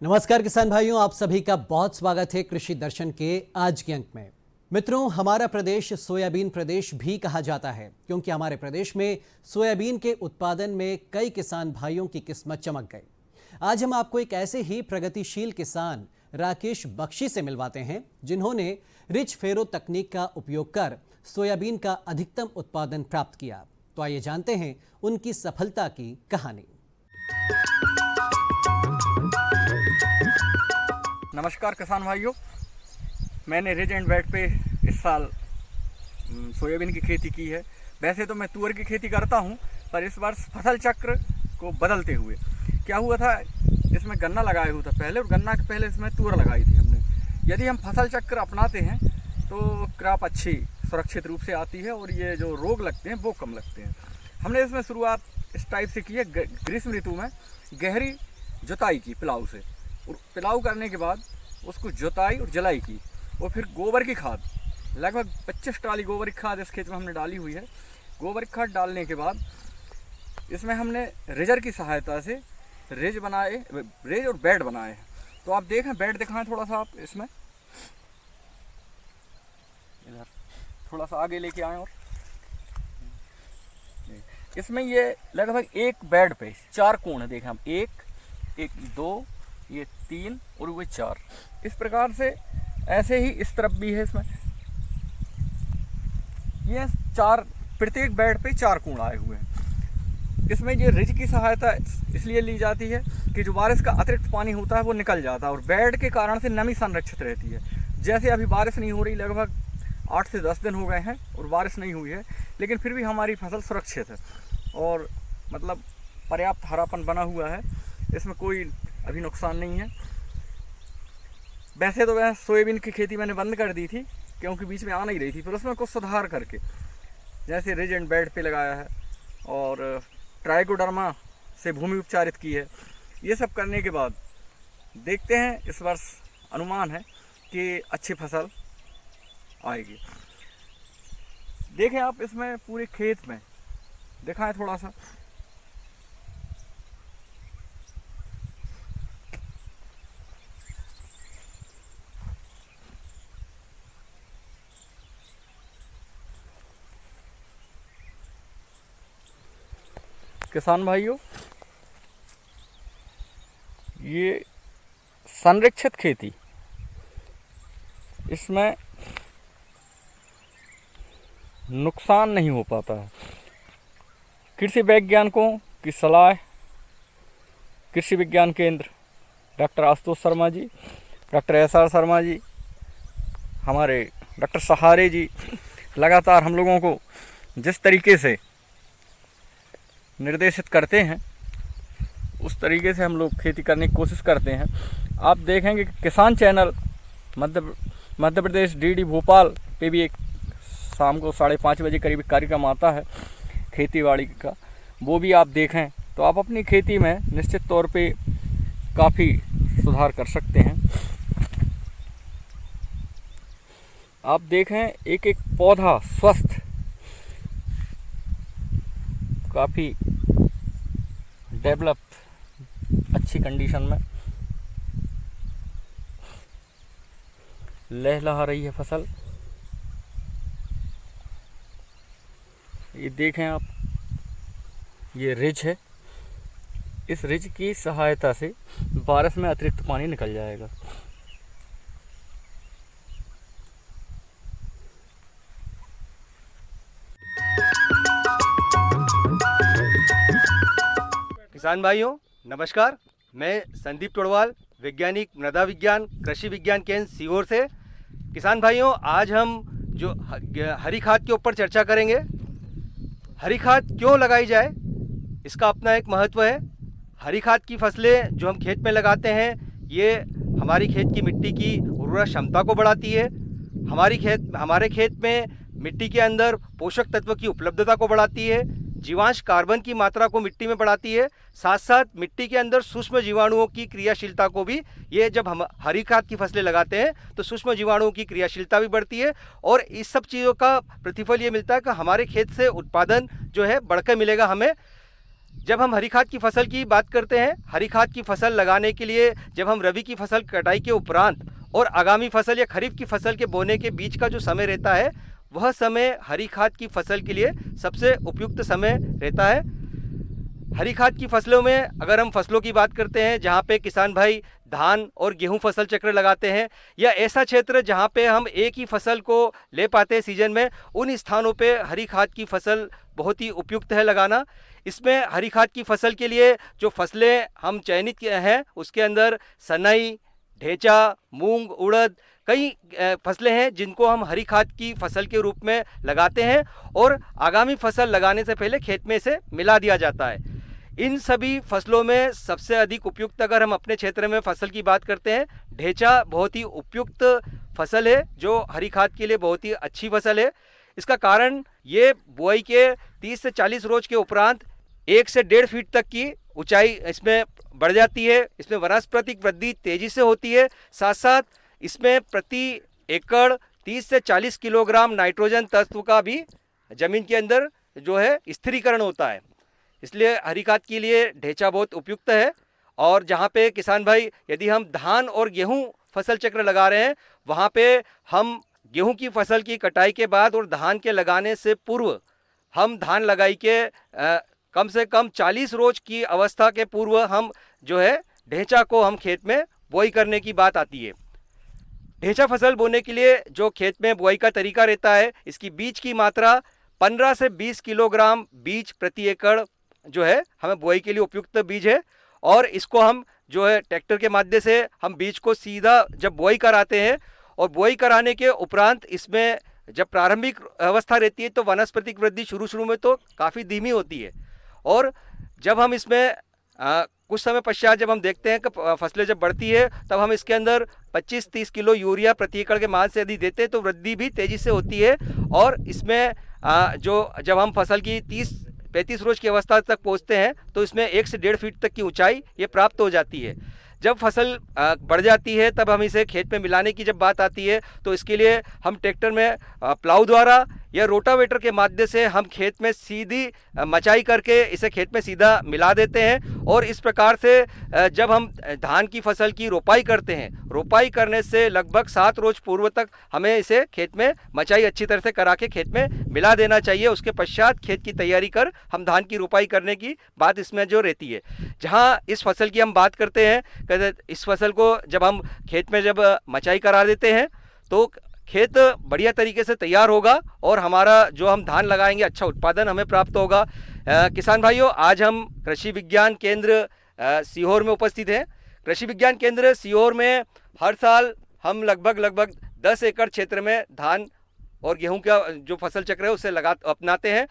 नमस्कार किसान भाइयों, आप सभी का बहुत स्वागत है कृषि दर्शन के आज के अंक में। मित्रों, हमारा प्रदेश सोयाबीन प्रदेश भी कहा जाता है क्योंकि हमारे प्रदेश में सोयाबीन के उत्पादन में कई किसान भाइयों की किस्मत चमक गई। आज हम आपको एक ऐसे ही प्रगतिशील किसान राकेश बख्शी से मिलवाते हैं जिन्होंने रिच फेरो तकनीक का उपयोग कर सोयाबीन का अधिकतम उत्पादन प्राप्त किया। तो आइए जानते हैं उनकी सफलता की कहानी। नमस्कार किसान भाइयों, मैंने रिज एंड बेड पे इस साल सोयाबीन की खेती की है। वैसे तो मैं तुअर की खेती करता हूं, पर इस बार फसल चक्र को बदलते हुए क्या हुआ था, इसमें गन्ना लगाया हुआ था पहले, और गन्ना के पहले इसमें तुअर लगाई थी हमने। यदि हम फसल चक्र अपनाते हैं तो क्रॉप अच्छी सुरक्षित रूप से आती है और ये जो रोग लगते हैं वो कम लगते हैं। हमने इसमें शुरुआत इस टाइप से की है, ग्रीष्म ऋतु में गहरी जुताई की पिलाऊ से, और पिलाऊ करने के बाद उसको जुताई और जलाई की, और फिर गोबर की खाद लगभग 25 ट्राली गोबर की खाद इस खेत में हमने डाली हुई है। गोबर की खाद डालने के बाद इसमें हमने रेजर की सहायता से रेज और बेड बनाए हैं। तो आप देखें, बेड दिखाएं थोड़ा सा, आप इसमें इधर थोड़ा सा आगे लेके आए, और इसमें ये लगभग एक बेड पे 4 कोण है। देखें हम, एक 2 ये 3 और वो 4, इस प्रकार से। ऐसे ही इस तरफ भी है, इसमें ये 4, प्रत्येक बेड पे 4 कोण आए हुए हैं। इसमें ये रिज की सहायता इसलिए ली जाती है कि जो बारिश का अतिरिक्त पानी होता है वो निकल जाता है, और बेड के कारण से नमी संरक्षित रहती है। जैसे अभी बारिश नहीं हो रही, लगभग 8 से 10 दिन हो गए हैं और बारिश नहीं हुई है, लेकिन फिर भी हमारी फसल सुरक्षित है और मतलब पर्याप्त हरापन बना हुआ है, इसमें कोई अभी नुकसान नहीं है। वैसे तो वह सोयाबीन की खेती मैंने बंद कर दी थी क्योंकि बीच में आ नहीं रही थी, फिर उसमें कुछ सुधार करके जैसे रिज एंड बेड पे लगाया है और ट्राइकोडर्मा से भूमि उपचारित की है। ये सब करने के बाद देखते हैं, इस वर्ष अनुमान है कि अच्छी फसल आएगी। देखें आप, इसमें पूरे खेत में दिखाएं थोड़ा सा। किसान भाइयों, ये संरक्षित खेती, इसमें नुकसान नहीं हो पाता है। कृषि वैज्ञानिकों की सलाह, कृषि विज्ञान केंद्र doctor Ashutosh Sharma ji, doctor SR Sharma ji, हमारे डॉक्टर सहारे जी लगातार हम लोगों को जिस तरीके से निर्देशित करते हैं उस तरीके से हम लोग खेती करने की कोशिश करते हैं। आप देखेंगे कि किसान चैनल मध्य प्रदेश DD भोपाल पे भी एक शाम को 5:30 बजे करीब कार्यक्रम आता है खेतीबाड़ी का, वो भी आप देखें तो आप अपनी खेती में निश्चित तौर पे काफ़ी सुधार कर सकते हैं। आप देखें, एक एक पौधा स्वस्थ, काफ़ी डेवलप, अच्छी कंडीशन में लहलहा रही है फसल। ये देखें आप, ये रिज है, इस रिज की सहायता से बारिश में अतिरिक्त पानी निकल जाएगा। किसान भाइयों नमस्कार, मैं संदीप टोडवाल, वैज्ञानिक मृदा विज्ञान कृषि विज्ञान केंद्र सीहोर से। किसान भाइयों, आज हम जो हरी खाद के ऊपर चर्चा करेंगे। हरी खाद क्यों लगाई जाए, इसका अपना एक महत्व है। हरी खाद की फसलें जो हम खेत में लगाते हैं, ये हमारी खेत की मिट्टी की उर्वरक क्षमता को बढ़ाती है, हमारे खेत में मिट्टी के अंदर पोषक तत्व की उपलब्धता को बढ़ाती है, जीवांश कार्बन की मात्रा को मिट्टी में बढ़ाती है, साथ साथ मिट्टी के अंदर सूक्ष्म जीवाणुओं की क्रियाशीलता को भी, ये जब हम हरी खाद की फसलें लगाते हैं तो सूक्ष्म जीवाणुओं की क्रियाशीलता भी बढ़ती है, और इस सब चीज़ों का प्रतिफल ये मिलता है कि हमारे खेत से उत्पादन जो है बढ़कर मिलेगा हमें। जब हम हरी खाद की फसल की बात करते हैं, हरी खाद की फसल लगाने के लिए जब हम रबी की फसल कटाई के उपरांत और आगामी फसल या खरीफ की फसल के बोने के बीच का जो समय रहता है, वह समय हरी खाद की फसल के लिए सबसे उपयुक्त समय रहता है। हरी खाद की फसलों में अगर हम फसलों की बात करते हैं जहाँ पे किसान भाई धान और गेहूं फसल चक्र लगाते हैं, या ऐसा क्षेत्र जहाँ पे हम एक ही फसल को ले पाते हैं सीजन में, उन स्थानों पे हरी खाद की फसल बहुत ही उपयुक्त है लगाना। इसमें हरी खाद की फसल के लिए जो फसलें हम चयनित किए हैं उसके अंदर सनई, ढेंचा, मूंग, उड़द कई फसलें हैं जिनको हम हरी खाद की फसल के रूप में लगाते हैं और आगामी फसल लगाने से पहले खेत में इसे मिला दिया जाता है। इन सभी फसलों में सबसे अधिक उपयुक्त अगर हम अपने क्षेत्र में फसल की बात करते हैं, ढेंचा बहुत ही उपयुक्त फसल है जो हरी खाद के लिए बहुत ही अच्छी फसल है। इसका कारण ये बुआई के 30 से 40 रोज के उपरांत 1 से 1.5 फीट तक की ऊंचाई इसमें बढ़ जाती है। इसमें वनस्पतिक वृद्धि तेजी से होती है। साथ साथ इसमें प्रति एकड़ 30 से 40 किलोग्राम नाइट्रोजन तत्व का भी जमीन के अंदर जो है स्थिरीकरण होता है। इसलिए हरी खाद के लिए ढेंचा बहुत उपयुक्त है। और जहाँ पे किसान भाई यदि हम धान और गेहूं फसल चक्र लगा रहे हैं, वहाँ पे हम गेहूं की फसल की कटाई के बाद और धान के लगाने से पूर्व हम धान लगाई के कम से कम 40 रोज की अवस्था के पूर्व हम जो है ढेंचा को हम खेत में बुआई करने की बात आती है। ढेंचा फसल बोने के लिए जो खेत में बुआई का तरीका रहता है, इसकी बीज की मात्रा 15 से 20 किलोग्राम बीज प्रति एकड़ जो है हमें बुआई के लिए उपयुक्त बीज है। और इसको हम जो है ट्रैक्टर के माध्यम से हम बीज को सीधा जब बुआई कराते हैं, और बुआई कराने के उपरांत इसमें जब प्रारंभिक अवस्था रहती है तो वनस्पतिक वृद्धि शुरू में तो काफ़ी धीमी होती है। और जब हम इसमें कुछ समय पश्चात जब हम देखते हैं कि फसलें जब बढ़ती है, तब हम इसके अंदर 25-30 किलो यूरिया प्रति एकड़ के मान से यदि देते हैं तो वृद्धि भी तेज़ी से होती है। और इसमें जब हम फसल की 30-35 रोज की अवस्था तक पहुंचते हैं तो इसमें 1 से 1.5 फीट तक की ऊंचाई ये प्राप्त हो जाती है। जब फसल बढ़ जाती है तब हम इसे खेत में मिलाने की जब बात आती है तो इसके लिए हम ट्रैक्टर में प्लाऊ द्वारा या रोटावेटर के माध्यम से हम खेत में सीधी मचाई करके इसे खेत में सीधा मिला देते हैं। और इस प्रकार से जब हम धान की फसल की रोपाई करते हैं, रोपाई करने से लगभग 7 रोज पूर्व तक हमें इसे खेत में मचाई अच्छी तरह से करा के खेत में मिला देना चाहिए। उसके पश्चात खेत की तैयारी कर हम धान की रोपाई करने की बात इसमें जो रहती है। जहाँ इस फसल की हम बात करते हैं, इस फसल को जब हम खेत में जब मचाई करा देते हैं तो खेत बढ़िया तरीके से तैयार होगा और हमारा जो हम धान लगाएंगे अच्छा उत्पादन हमें प्राप्त होगा। किसान भाइयों, आज हम कृषि विज्ञान केंद्र सीहोर में उपस्थित हैं। कृषि विज्ञान केंद्र सीहोर में हर साल हम लगभग 10 एकड़ क्षेत्र में धान और गेहूं का जो फसल चक्र है उसे अपनाते हैं।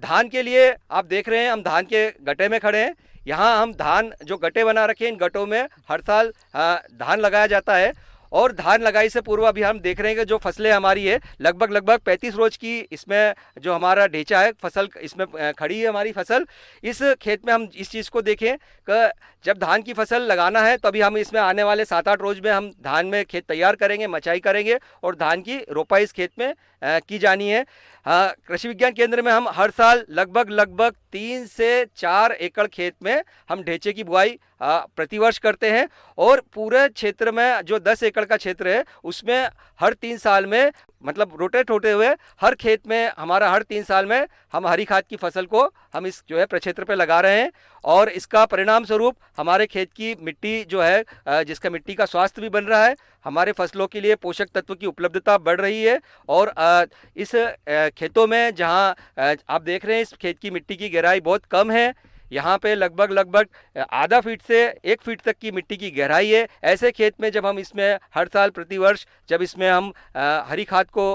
धान के लिए आप देख रहे हैं हम धान के गड्ढे में खड़े हैं। यहाँ हम धान जो गड्ढे बना रखे हैं, इन गड्ढों में हर साल धान लगाया जाता है। और धान लगाई से पूर्व अभी हम देख रहे हैं कि जो फसलें हमारी है लगभग 35 रोज की इसमें जो हमारा ढेंचा है फसल इसमें खड़ी है हमारी फसल। इस खेत में हम इस चीज़ को देखें कि जब धान की फसल लगाना है तो अभी हम इसमें आने वाले 7-8 रोज में हम धान में खेत तैयार करेंगे, मचाई करेंगे और धान की रोपाई इस खेत में की जानी है। कृषि विज्ञान केंद्र में हम हर साल लगभग 3 से 4 एकड़ खेत में हम ढेंचे की बुआई प्रतिवर्ष करते हैं। और पूरे क्षेत्र में जो 10 एकड़ का क्षेत्र है उसमें हर 3 साल में मतलब रोटेट होते हुए हर खेत में हमारा हर 3 साल में हम हरी खाद की फसल को हम इस जो है प्रक्षेत्र पे लगा रहे हैं। और इसका परिणाम स्वरूप हमारे खेत की मिट्टी जो है जिसका मिट्टी का स्वास्थ्य भी बन रहा है, हमारे फसलों के लिए पोषक तत्व की उपलब्धता बढ़ रही है। और इस खेतों में जहां आप देख रहे हैं इस खेत की मिट्टी की गहराई बहुत कम है। यहाँ पे लगभग आधा फीट से 1 फीट तक की मिट्टी की गहराई है। ऐसे खेत में जब हम इसमें हर साल प्रतिवर्ष जब इसमें हम हरी खाद को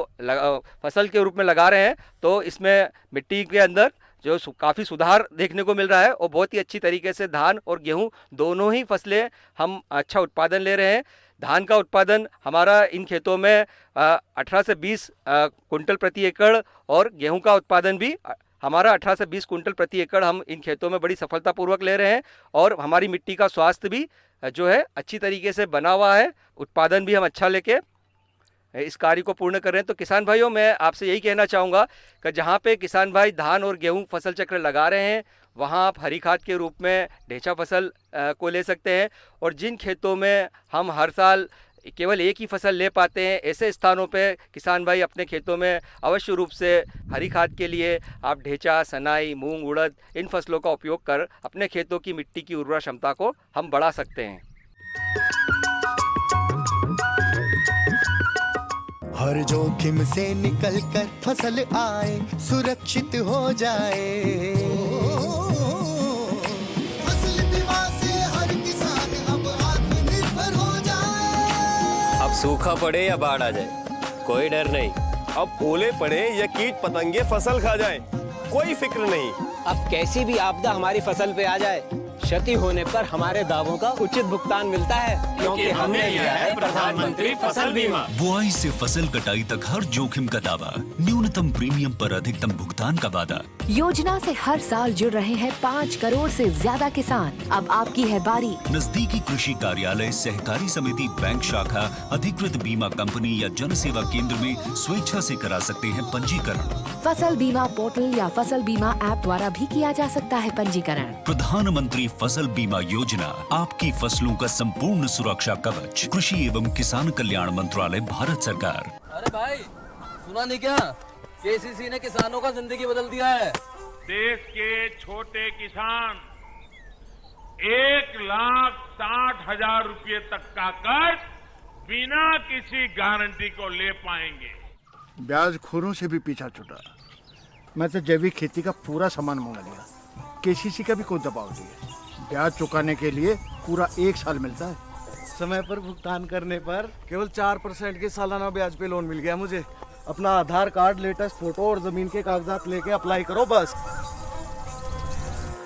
फसल के रूप में लगा रहे हैं तो इसमें मिट्टी के अंदर जो काफ़ी सुधार देखने को मिल रहा है और बहुत ही अच्छी तरीके से धान और गेहूं दोनों ही फसलें हम अच्छा उत्पादन ले रहे हैं। धान का उत्पादन हमारा इन खेतों में 18 से 20 कुंटल प्रति एकड़ और गेहूं का उत्पादन भी हमारा 18 से 20 कुंटल प्रति एकड़ हम इन खेतों में बड़ी सफलतापूर्वक ले रहे हैं। और हमारी मिट्टी का स्वास्थ्य भी जो है अच्छी तरीके से बना हुआ है, उत्पादन भी हम अच्छा लेके इस कार्य को पूर्ण कर रहे हैं। तो किसान भाइयों, मैं आपसे यही कहना चाहूँगा कि जहाँ पे किसान भाई धान और गेहूँ फसल चक्र लगा रहे हैं, वहाँ आप हरी खाद के रूप में ढेंचा फसल को ले सकते हैं। और जिन खेतों में हम हर साल केवल एक ही फसल ले पाते हैं, ऐसे स्थानों पे किसान भाई अपने खेतों में अवश्य रूप से हरी खाद के लिए आप ढेंचा, सनाई, मूंग, उड़द इन फसलों का उपयोग कर अपने खेतों की मिट्टी की उर्वरा क्षमता को हम बढ़ा सकते हैं। हर जोखिम से निकल कर फसल आए, सुरक्षित हो जाए। फसल बीमा से हर किसान अब आत्मनिर्भर हो जाए। अब सूखा पड़े या बाढ़ आ जाए, कोई डर नहीं। अब ओले पड़े या कीट पतंगे फसल खा जाए, कोई फिक्र नहीं। अब कैसी भी आपदा हमारी फसल पे आ जाए, क्षति होने पर हमारे दावों का उचित भुगतान मिलता है, क्योंकि हमने लिया है प्रधानमंत्री फसल बीमा। बुआई से फसल कटाई तक हर जोखिम का दावा, न्यूनतम प्रीमियम पर अधिकतम भुगतान का वादा। योजना से हर साल जुड़ रहे हैं 5 करोड़ से ज्यादा किसान। अब आपकी है बारी। नजदीकी कृषि कार्यालय, सहकारी समिति, बैंक शाखा, अधिकृत बीमा कंपनी या जन सेवा केंद्र में स्वेच्छा से करा सकते हैं पंजीकरण। फसल बीमा पोर्टल या फसल बीमा ऐप द्वारा भी किया जा सकता है पंजीकरण। प्रधानमंत्री फसल बीमा योजना, आपकी फसलों का संपूर्ण सुरक्षा कवच। कृषि एवं किसान कल्याण मंत्रालय, भारत सरकार। अरे भाई, सुना नहीं क्या? केसीसी ने किसानों का जिंदगी बदल दिया है। देश के छोटे किसान 1,60,000 रुपए तक का कर्ज बिना किसी गारंटी को ले पाएंगे। ब्याज खोरों से भी पीछा छुटा। मैं तो जैविक खेती का पूरा सामान मंगा लिया, केसीसी का भी कोई दबाव नहीं है। ब्याज चुकाने के लिए पूरा 1 साल मिलता है। समय पर भुगतान करने पर केवल 4% के सालाना ब्याज पे लोन मिल गया मुझे। अपना आधार कार्ड, लेटेस्ट फोटो और जमीन के कागजात लेके अप्लाई करो बस।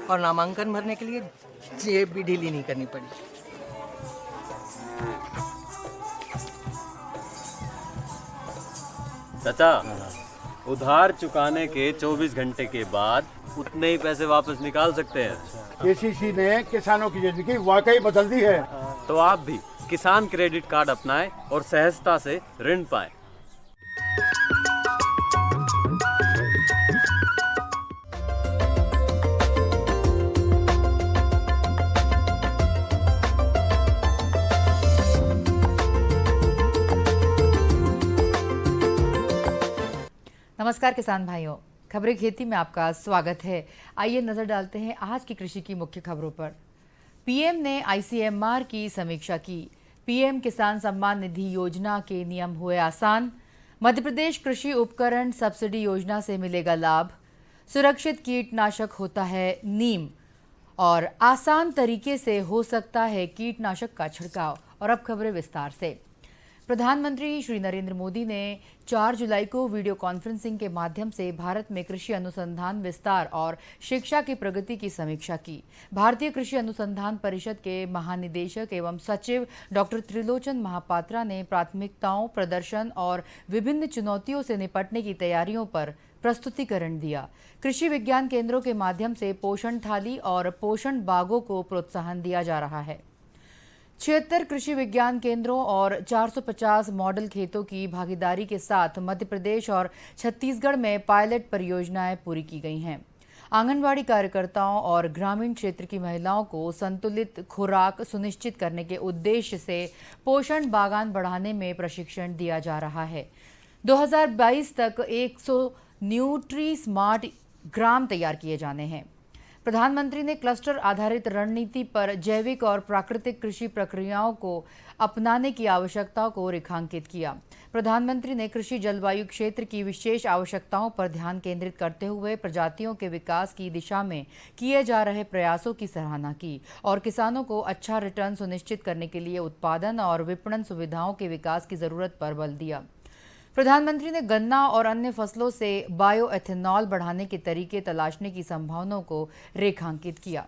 और नामांकन भरने के लिए जेब भी ढीली नहीं करनी पड़ी। चाचा, उधार चुकाने के 24 घंटे के बाद उतने ही पैसे वापस निकाल सकते हैं। केसीसी ने किसानों की जिंदगी वाकई बदल दी है। तो आप भी किसान क्रेडिट कार्ड अपनाएं और सहजता से ऋण पाएं। नमस्कार किसान भाइयों, खबरें खेती में आपका स्वागत है। आइए नजर डालते हैं आज की कृषि की मुख्य खबरों पर। पीएम ने आईसीएमआर की समीक्षा की। पीएम किसान सम्मान निधि योजना के नियम हुए आसान। मध्य प्रदेश कृषि उपकरण सब्सिडी योजना से मिलेगा लाभ। सुरक्षित कीटनाशक होता है नीम और आसान तरीके से हो सकता है कीटनाशक का छिड़काव। और अब खबरें विस्तार से। प्रधानमंत्री श्री नरेंद्र मोदी ने 4 जुलाई को वीडियो कॉन्फ्रेंसिंग के माध्यम से भारत में कृषि अनुसंधान, विस्तार और शिक्षा की प्रगति की समीक्षा की। भारतीय कृषि अनुसंधान परिषद के महानिदेशक एवं सचिव डॉक्टर त्रिलोचन महापात्रा ने प्राथमिकताओं, प्रदर्शन और विभिन्न चुनौतियों से निपटने की तैयारियों पर प्रस्तुतिकरण दिया। कृषि विज्ञान केंद्रों के माध्यम से पोषण थाली और पोषण बागों को प्रोत्साहन दिया जा रहा है। 76 कृषि विज्ञान केंद्रों और 450 मॉडल खेतों की भागीदारी के साथ मध्य प्रदेश और छत्तीसगढ़ में पायलट परियोजनाएं पूरी की गई हैं। आंगनवाड़ी कार्यकर्ताओं और ग्रामीण क्षेत्र की महिलाओं को संतुलित खुराक सुनिश्चित करने के उद्देश्य से पोषण बागान बढ़ाने में प्रशिक्षण दिया जा रहा है। 2022 तक 100 न्यूट्री स्मार्ट ग्राम तैयार किए जाने हैं। प्रधानमंत्री ने क्लस्टर आधारित रणनीति पर जैविक और प्राकृतिक कृषि प्रक्रियाओं को अपनाने की आवश्यकता को रेखांकित किया। प्रधानमंत्री ने कृषि जलवायु क्षेत्र की विशेष आवश्यकताओं पर ध्यान केंद्रित करते हुए प्रजातियों के विकास की दिशा में किए जा रहे प्रयासों की सराहना की और किसानों को अच्छा रिटर्न सुनिश्चित करने के लिए उत्पादन और विपणन सुविधाओं के विकास की जरूरत पर बल दिया। प्रधानमंत्री ने गन्ना और अन्य फसलों से बायो एथेनॉल बढ़ाने के तरीके तलाशने की संभावनाओं को रेखांकित किया।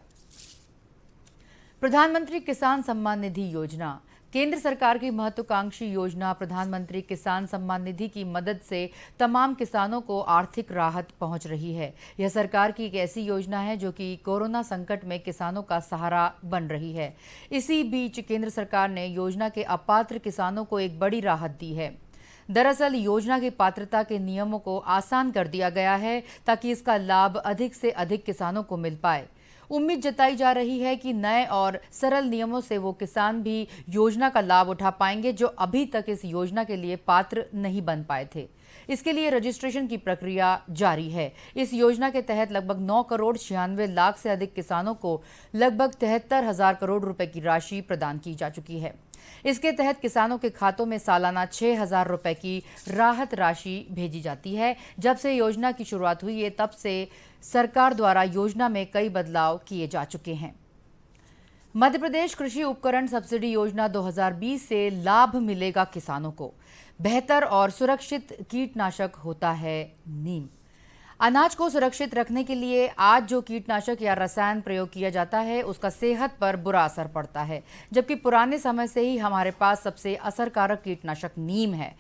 प्रधानमंत्री किसान सम्मान निधि योजना केंद्र सरकार की महत्वाकांक्षी योजना। प्रधानमंत्री किसान सम्मान निधि की मदद से तमाम किसानों को आर्थिक राहत पहुंच रही है। यह सरकार की एक ऐसी योजना है जो कि कोरोना संकट में किसानों का सहारा बन रही है। इसी बीच केंद्र सरकार ने योजना के अपात्र किसानों को एक बड़ी राहत दी है। दरअसल योजना की पात्रता के नियमों को आसान कर दिया गया है ताकि इसका लाभ अधिक से अधिक किसानों को मिल पाए। उम्मीद जताई जा रही है कि नए और सरल नियमों से वो किसान भी योजना का लाभ उठा पाएंगे जो अभी तक इस योजना के लिए पात्र नहीं बन पाए थे। इसके लिए रजिस्ट्रेशन की प्रक्रिया जारी है। इस योजना के तहत लगभग 9 करोड़ 96 लाख से अधिक किसानों को लगभग 73,000 करोड़ रुपए की राशि प्रदान की जा चुकी है। इसके तहत किसानों के खातों में सालाना 6,000 रुपए की राहत राशि भेजी जाती है। जब से योजना की शुरुआत हुई है तब से सरकार द्वारा योजना में कई बदलाव किए जा चुके हैं। मध्य प्रदेश कृषि उपकरण सब्सिडी योजना 2020 से लाभ मिलेगा किसानों को। बेहतर और सुरक्षित कीटनाशक होता है नीम। अनाज को सुरक्षित रखने के लिए आज जो कीटनाशक या रसायन प्रयोग किया जाता है उसका सेहत पर बुरा असर पड़ता है, जबकि पुराने समय से ही हमारे पास सबसे असरकारक कीटनाशक नीम है।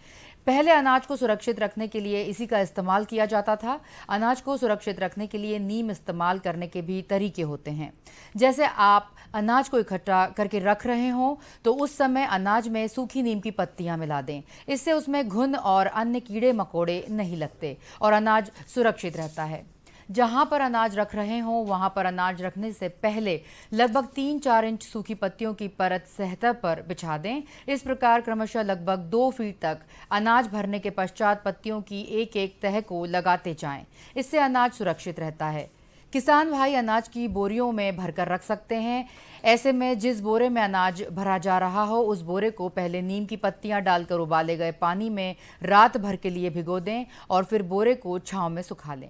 पहले अनाज को सुरक्षित रखने के लिए इसी का इस्तेमाल किया जाता था। अनाज को सुरक्षित रखने के लिए नीम इस्तेमाल करने के भी तरीके होते हैं। जैसे आप अनाज को इकट्ठा करके रख रहे हों तो उस समय अनाज में सूखी नीम की पत्तियां मिला दें। इससे उसमें घुन और अन्य कीड़े मकोड़े नहीं लगते और अनाज सुरक्षित रहता है। जहां पर अनाज रख रहे हों वहां पर अनाज रखने से पहले लगभग 3-4 इंच सूखी पत्तियों की परत सतह पर बिछा दें। इस प्रकार क्रमशः लगभग 2 फीट तक अनाज भरने के पश्चात पत्तियों की एक एक तह को लगाते जाएं। इससे अनाज सुरक्षित रहता है। किसान भाई अनाज की बोरियों में भरकर रख सकते हैं। ऐसे में जिस बोरे में अनाज भरा जा रहा हो उस बोरे को पहले नीम की पत्तियां डालकर उबाले गए पानी में रात भर के लिए भिगो दें और फिर बोरे को छांव में सुखा लें।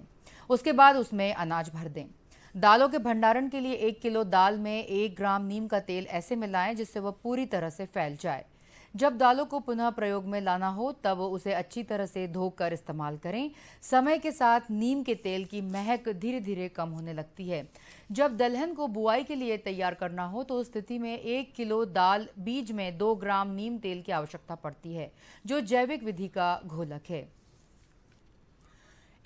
उसके बाद उसमें अनाज भर दें। दालों के भंडारण के लिए 1 किलो दाल में 1 ग्राम नीम का तेल ऐसे मिलाएं जिससे वह पूरी तरह से फैल जाए। जब दालों को पुनः प्रयोग में लाना हो तब उसे अच्छी तरह से धोकर इस्तेमाल करें। समय के साथ नीम के तेल की महक धीरे धीरे कम होने लगती है। जब दलहन को बुआई के लिए तैयार करना हो तो उस स्थिति में 1 किलो दाल बीज में 2 ग्राम नीम तेल की आवश्यकता पड़ती है, जो जैविक विधि का घोलक है।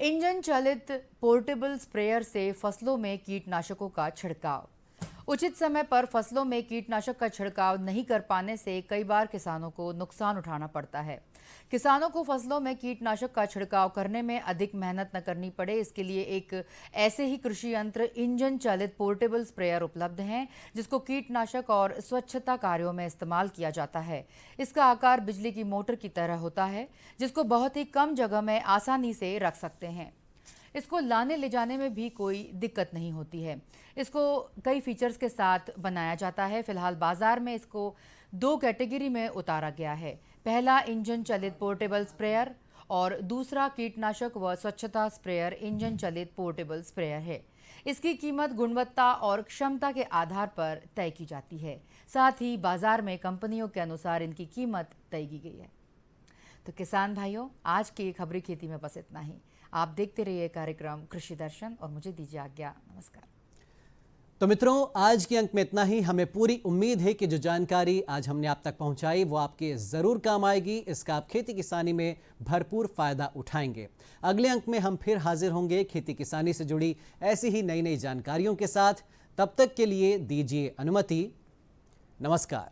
इंजन चालित पोर्टेबल स्प्रेयर से फसलों में कीटनाशकों का छिड़काव। उचित समय पर फसलों में कीटनाशक का छिड़काव नहीं कर पाने से कई बार किसानों को नुकसान उठाना पड़ता है। किसानों को फसलों में कीटनाशक का छिड़काव करने में अधिक मेहनत न करनी पड़े, इसके लिए एक ऐसे ही कृषि यंत्र इंजन चालित पोर्टेबल स्प्रेयर उपलब्ध हैं, जिसको कीटनाशक और स्वच्छता कार्यों में इस्तेमाल किया जाता है। इसका आकार बिजली की मोटर की तरह होता है, जिसको बहुत ही कम जगह में आसानी से रख सकते हैं। इसको लाने ले जाने में भी कोई दिक्कत नहीं होती है। इसको कई फीचर्स के साथ बनाया जाता है। फिलहाल बाजार में इसको 2 कैटेगरी में उतारा गया है। पहला इंजन चालित पोर्टेबल स्प्रेयर और दूसरा कीटनाशक व स्वच्छता स्प्रेयर इंजन चालित पोर्टेबल स्प्रेयर है। इसकी कीमत गुणवत्ता और क्षमता के आधार पर तय की जाती है। साथ ही बाजार में कंपनियों के अनुसार इनकी कीमत तय की गई है। तो किसान भाइयों, आज की खबरी खेती में बस इतना ही। आप देखते रहिए कार्यक्रम कृषि दर्शन और मुझे दीजिए आज्ञा। नमस्कार। तो मित्रों, आज के अंक में इतना ही। हमें पूरी उम्मीद है कि जो जानकारी आज हमने आप तक पहुंचाई वो आपके ज़रूर काम आएगी। इसका आप खेती किसानी में भरपूर फायदा उठाएंगे। अगले अंक में हम फिर हाजिर होंगे खेती किसानी से जुड़ी ऐसी ही नई नई जानकारियों के साथ। तब तक के लिए दीजिए अनुमति। नमस्कार।